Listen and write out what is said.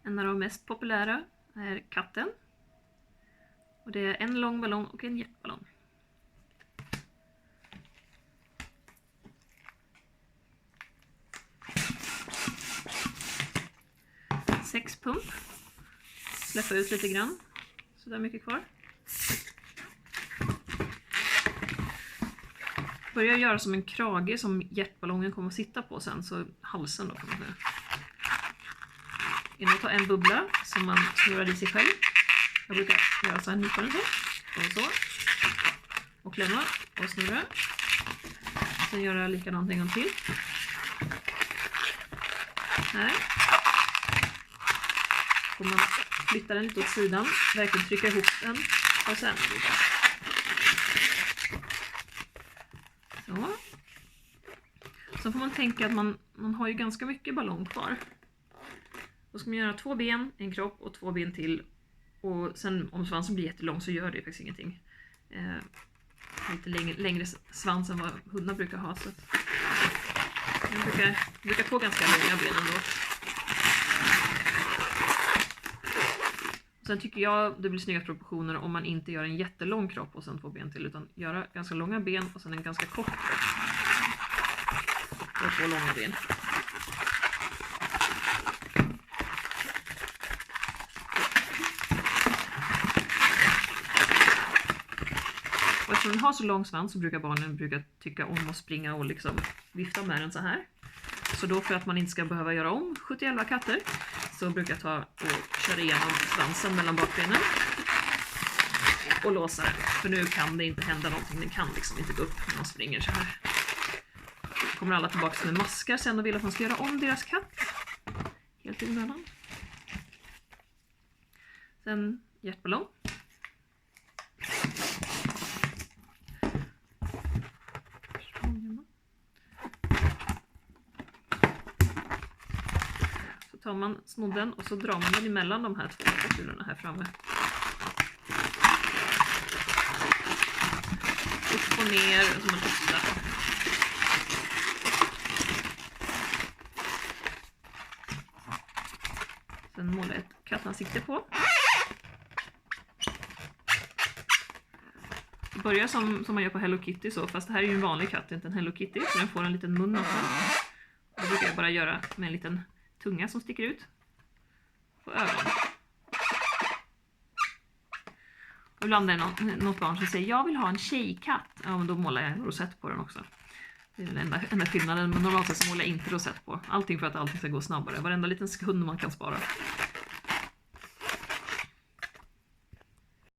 En av de mest populära är katten. Och det är en lång ballong och en jetballong. Sex pump. Släppa ut lite grann. Så där mycket kvar. Börja göra som en krage som jetballongen kommer att sitta på sen. Så halsen då kan man säga. Innan ta en bubbla som man snurrar i sig själv. Jag brukar göra så här, nypa den så. Och klämma och snurra. Sen göra likadant en gång till. Här. Får man flytta den lite åt sidan. Verkligen trycka ihop den. Och sen. Så. Så får man tänka att man har ju ganska mycket ballong kvar. Då ska man göra 2 ben, en kropp och 2 ben till. Och sen om svansen blir jättelång så gör det faktiskt ingenting. Lite längre svans än vad hundar brukar ha. Så jag brukar få ganska långa ben ändå. Sen tycker jag det blir snygga proportioner om man inte gör en jättelång kropp och sen 2 ben till. Utan göra ganska långa ben och sen en ganska kort kropp. Och 2 långa ben. Och eftersom den har så lång svans så brukar barnen tycka om att springa och liksom vifta med den så här. Så då för att man inte ska behöva göra om 71 katter så brukar jag ta och köra igenom svansen mellan bakbenen. Och låsa den. För nu kan det inte hända någonting. Den kan liksom inte gå upp när man springer så här. Då kommer alla tillbaka med maskar sen och vill att man ska göra om deras katt. Helt i onödan. Sen hjärtballong. Så tar man snodden och så drar man den emellan de här 2 kulorna här framme. Upp och ner som en osta. Sen målar ett kattansikte på. Börja som man gör på Hello Kitty så, fast det här är ju en vanlig katt, inte en Hello Kitty, så den får en liten mun också. Det brukar jag bara göra med en liten tunga som sticker ut på ögonen. Och ibland är det något barn som säger jag vill ha en tjejkatt. Ja, men då målar jag en rosett på den också. Det är den enda skillnaden, men normalt sett så målar jag inte rosett på. Allting för att allting ska gå snabbare. Varenda liten sekund man kan spara.